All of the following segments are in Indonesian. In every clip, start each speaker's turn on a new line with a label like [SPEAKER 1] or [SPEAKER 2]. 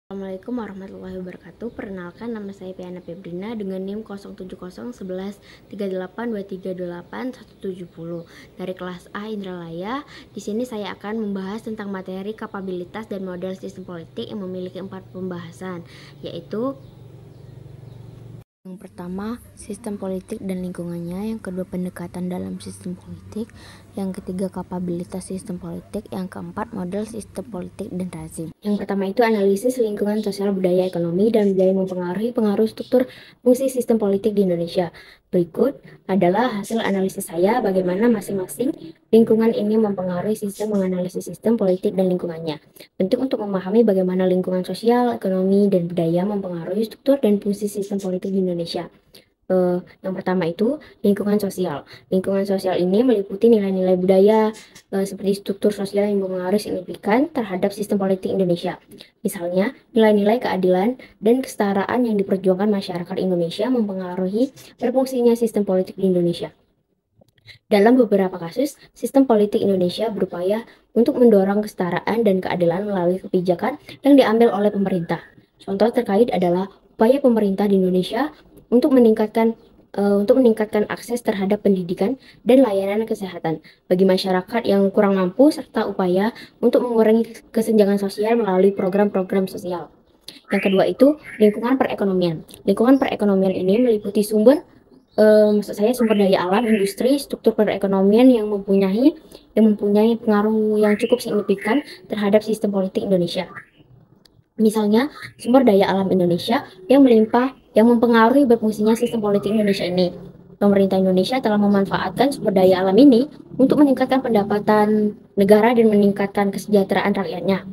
[SPEAKER 1] Assalamualaikum warahmatullahi wabarakatuh. Perkenalkan, nama saya Piana Febrina dengan NIM 07011382328 dari kelas A Indralaya. Di sini saya akan membahas tentang materi kapabilitas dan model sistem politik yang memiliki 4 pembahasan, yaitu yang pertama, sistem politik dan lingkungannya. Yang kedua, pendekatan dalam sistem politik. Yang ketiga, kapabilitas sistem politik. Yang keempat, model sistem politik dan rezim. Yang pertama itu analisis lingkungan sosial, budaya, ekonomi, dan budaya mempengaruhi pengaruh struktur fungsi sistem politik di Indonesia. Berikut adalah hasil analisis saya bagaimana masing-masing lingkungan ini mempengaruhi sistem menganalisis sistem politik dan lingkungannya. Penting untuk memahami bagaimana lingkungan sosial, ekonomi, dan budaya mempengaruhi struktur dan fungsi sistem politik di Indonesia. Yang pertama itu lingkungan sosial. Lingkungan sosial ini meliputi nilai-nilai budaya seperti struktur sosial yang mempengaruhi signifikan terhadap sistem politik Indonesia. Misalnya, nilai-nilai keadilan dan kesetaraan yang diperjuangkan masyarakat Indonesia mempengaruhi berfungsinya sistem politik di Indonesia. Dalam beberapa kasus, sistem politik Indonesia berupaya untuk mendorong kesetaraan dan keadilan melalui kebijakan yang diambil oleh pemerintah. Contoh terkait adalah upaya pemerintah di Indonesia untuk meningkatkan akses terhadap pendidikan dan layanan kesehatan bagi masyarakat yang kurang mampu, serta upaya untuk mengurangi kesenjangan sosial melalui program-program sosial. Yang kedua itu lingkungan perekonomian. Lingkungan perekonomian ini meliputi sumber daya alam, industri, struktur perekonomian yang mempunyai pengaruh yang cukup signifikan terhadap sistem politik Indonesia. Misalnya, sumber daya alam Indonesia yang melimpah yang mempengaruhi berfungsinya sistem politik Indonesia ini. Pemerintah Indonesia telah memanfaatkan sumber daya alam ini untuk meningkatkan pendapatan negara dan meningkatkan kesejahteraan rakyatnya.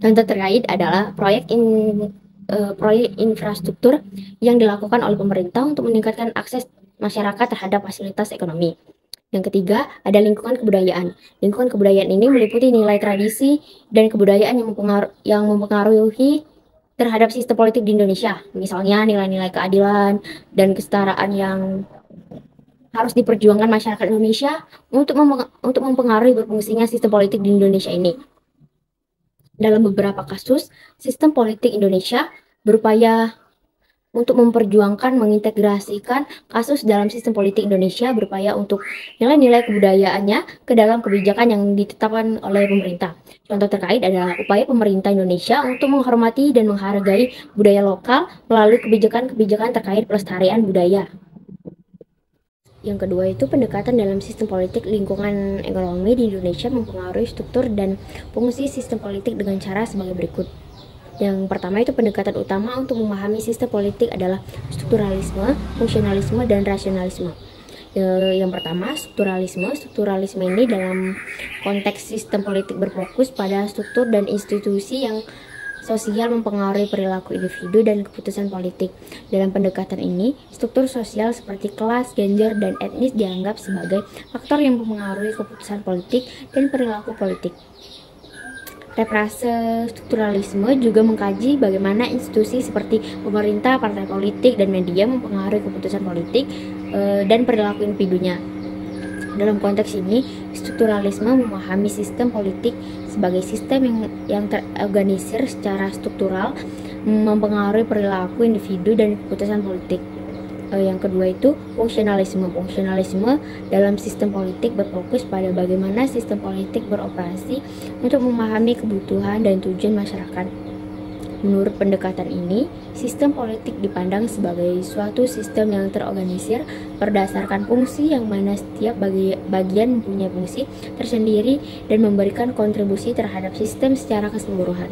[SPEAKER 1] Contoh terkait adalah proyek infrastruktur yang dilakukan oleh pemerintah untuk meningkatkan akses masyarakat terhadap fasilitas ekonomi. Yang ketiga, ada lingkungan kebudayaan. Lingkungan kebudayaan ini meliputi nilai tradisi dan kebudayaan yang mempengaruhi terhadap sistem politik di Indonesia. Misalnya, nilai-nilai keadilan dan kesetaraan yang harus diperjuangkan masyarakat Indonesia untuk mempengaruhi berfungsinya sistem politik di Indonesia ini. Dalam beberapa kasus, sistem politik Indonesia berupaya untuk memperjuangkan mengintegrasikan kasus dalam sistem politik Indonesia, berupaya untuk nilai-nilai kebudayaannya ke dalam kebijakan yang ditetapkan oleh pemerintah. Contoh terkait adalah upaya pemerintah Indonesia untuk menghormati dan menghargai budaya lokal melalui kebijakan-kebijakan terkait pelestarian budaya. Yang kedua itu pendekatan dalam sistem politik lingkungan ekonomi di Indonesia mempengaruhi struktur dan fungsi sistem politik dengan cara sebagai berikut. Yang pertama itu pendekatan utama untuk memahami sistem politik adalah strukturalisme, fungsionalisme, dan rasionalisme. Yang pertama, strukturalisme. Strukturalisme ini dalam konteks sistem politik berfokus pada struktur dan institusi yang sosial mempengaruhi perilaku individu dan keputusan politik. Dalam pendekatan ini, struktur sosial seperti kelas, gender, dan etnis dianggap sebagai faktor yang mempengaruhi keputusan politik dan perilaku politik. Reprase strukturalisme juga mengkaji bagaimana institusi seperti pemerintah, partai politik, dan media mempengaruhi keputusan politik dan perilaku individunya. Dalam konteks ini, strukturalisme memahami sistem politik sebagai sistem yang terorganisir secara struktural, mempengaruhi perilaku individu dan keputusan politik. Yang kedua itu fungsionalisme. Fungsionalisme dalam sistem politik berfokus pada bagaimana sistem politik beroperasi untuk memahami kebutuhan dan tujuan masyarakat. Menurut pendekatan ini, sistem politik dipandang sebagai suatu sistem yang terorganisir berdasarkan fungsi yang mana setiap bagian mempunyai fungsi tersendiri dan memberikan kontribusi terhadap sistem secara keseluruhan.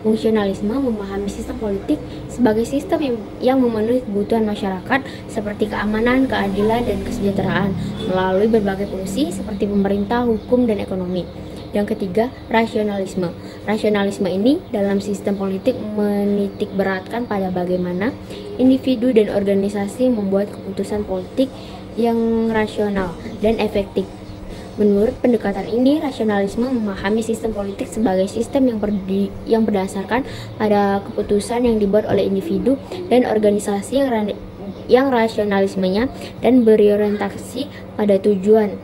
[SPEAKER 1] Fungsionalisme memahami sistem politik sebagai sistem yang memenuhi kebutuhan masyarakat seperti keamanan, keadilan, dan kesejahteraan melalui berbagai fungsi seperti pemerintah, hukum, dan ekonomi. Yang ketiga, rasionalisme. Rasionalisme ini dalam sistem politik menitik beratkan pada bagaimana individu dan organisasi membuat keputusan politik yang rasional dan efektif. Menurut pendekatan ini, rasionalisme memahami sistem politik sebagai sistem yang berdasarkan pada keputusan yang dibuat oleh individu dan organisasi yang rasionalismenya dan berorientasi pada tujuan.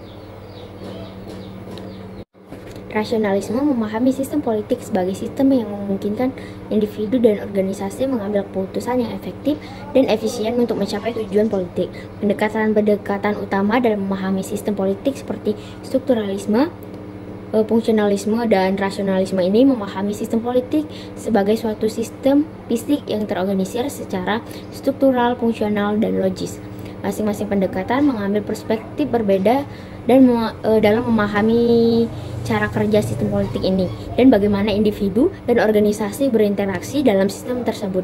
[SPEAKER 1] Rasionalisme memahami sistem politik sebagai sistem yang memungkinkan individu dan organisasi mengambil keputusan yang efektif dan efisien untuk mencapai tujuan politik. Pendekatan utama dalam memahami sistem politik seperti strukturalisme, fungsionalisme, dan rasionalisme ini memahami sistem politik sebagai suatu sistem fisik yang terorganisir secara struktural, fungsional, dan logis. Masing-masing pendekatan mengambil perspektif berbeda dan dalam memahami cara kerja sistem politik ini dan bagaimana individu dan organisasi berinteraksi dalam sistem tersebut.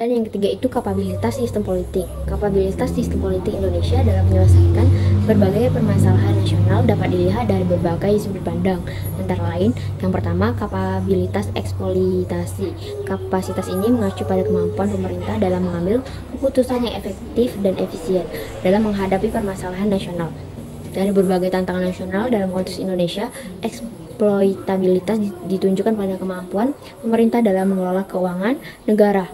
[SPEAKER 1] Dan yang ketiga itu kapabilitas sistem politik. Kapabilitas sistem politik Indonesia dalam menyelesaikan berbagai permasalahan nasional dapat dilihat dari berbagai sudut pandang. Antara lain, yang pertama, kapabilitas eksploitasi. Kapasitas ini mengacu pada kemampuan pemerintah dalam mengambil keputusan yang efektif dan efisien dalam menghadapi permasalahan nasional. Dari berbagai tantangan nasional dalam konteks Indonesia, eksploitabilitas ditunjukkan pada kemampuan pemerintah dalam mengelola keuangan negara.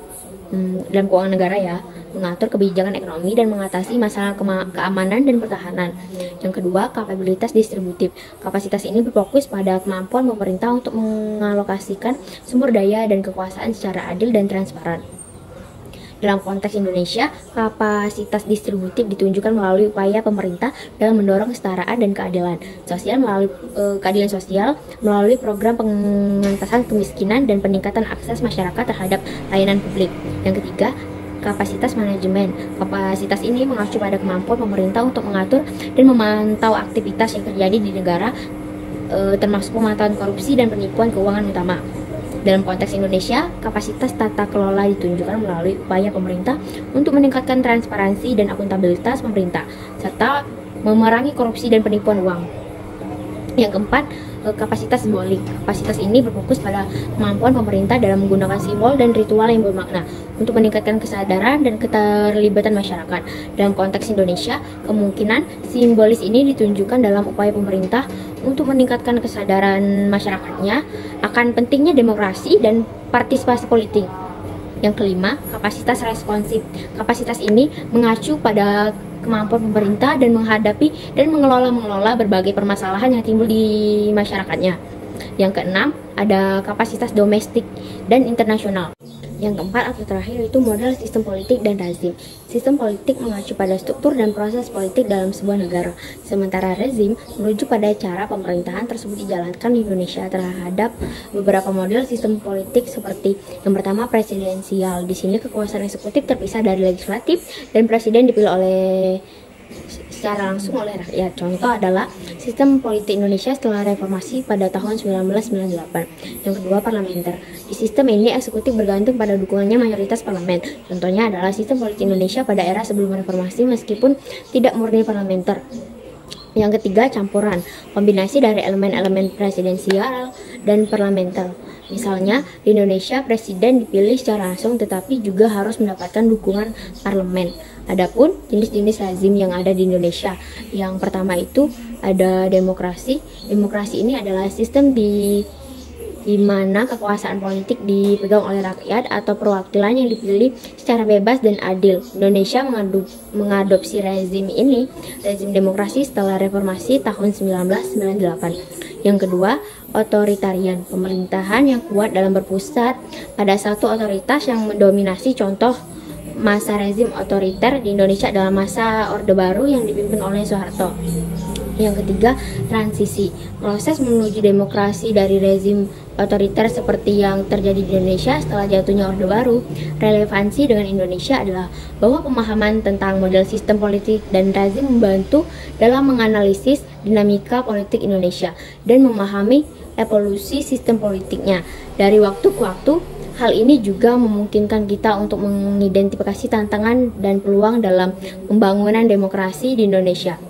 [SPEAKER 1] Dalam keuangan negara ya, mengatur kebijakan ekonomi dan mengatasi masalah keamanan dan pertahanan. Yang kedua, kapabilitas distributif. Kapasitas ini berfokus pada kemampuan pemerintah untuk mengalokasikan sumber daya dan kekuasaan secara adil dan transparan. Dalam konteks Indonesia, kapasitas distributif ditunjukkan melalui upaya pemerintah dalam mendorong kesetaraan dan keadilan sosial melalui program pengentasan kemiskinan dan peningkatan akses masyarakat terhadap layanan publik. Yang ketiga, kapasitas manajemen. Kapasitas ini mengacu pada kemampuan pemerintah untuk mengatur dan memantau aktivitas yang terjadi di negara, termasuk pemantauan korupsi dan penipuan keuangan utama. Dalam konteks Indonesia, kapasitas tata kelola ditunjukkan melalui upaya pemerintah untuk meningkatkan transparansi dan akuntabilitas pemerintah, serta memerangi korupsi dan penipuan uang. Yang keempat, kapasitas simbolik. Kapasitas ini berfokus pada kemampuan pemerintah dalam menggunakan simbol dan ritual yang bermakna untuk meningkatkan kesadaran dan keterlibatan masyarakat. Dalam konteks Indonesia, kemungkinan simbolis ini ditunjukkan dalam upaya pemerintah untuk meningkatkan kesadaran masyarakatnya akan pentingnya demokrasi dan partisipasi politik. Yang kelima, kapasitas responsif. Kapasitas ini mengacu pada kemampuan pemerintah dan menghadapi dan mengelola berbagai permasalahan yang timbul di masyarakatnya. Yang keenam, ada kapasitas domestik dan internasional. Yang keempat atau terakhir itu model sistem politik dan rezim. Sistem politik mengacu pada struktur dan proses politik dalam sebuah negara, sementara rezim merujuk pada cara pemerintahan tersebut dijalankan di Indonesia terhadap beberapa model sistem politik seperti yang pertama presidensial. Di sini kekuasaan eksekutif terpisah dari legislatif dan presiden dipilih secara langsung oleh rakyat. Contoh adalah sistem politik Indonesia setelah reformasi pada tahun 1998. Yang kedua, parlementer. Di sistem ini eksekutif bergantung pada dukungannya mayoritas parlemen. Contohnya adalah sistem politik Indonesia pada era sebelum reformasi meskipun tidak murni parlementer. Yang ketiga, campuran. Kombinasi dari elemen-elemen presidensial dan parlementer. Misalnya, di Indonesia presiden dipilih secara langsung tetapi juga harus mendapatkan dukungan parlemen. Adapun jenis-jenis rezim yang ada di Indonesia, yang pertama itu ada demokrasi. Demokrasi ini adalah sistem di mana kekuasaan politik dipegang oleh rakyat atau perwakilan yang dipilih secara bebas dan adil. Indonesia mengadopsi rezim demokrasi setelah reformasi tahun 1998. Yang kedua, otoritarian. Pemerintahan yang kuat dalam berpusat pada satu otoritas yang mendominasi. Contoh masa rezim otoriter di Indonesia dalam masa Orde Baru yang dipimpin oleh Soeharto. Yang ketiga, transisi. Proses menuju demokrasi dari rezim otoriter seperti yang terjadi di Indonesia setelah jatuhnya Orde Baru. Relevansi dengan Indonesia adalah bahwa pemahaman tentang model sistem politik dan rezim membantu dalam menganalisis dinamika politik Indonesia dan memahami evolusi sistem politiknya. Dari waktu ke waktu, hal ini juga memungkinkan kita untuk mengidentifikasi tantangan dan peluang dalam pembangunan demokrasi di Indonesia.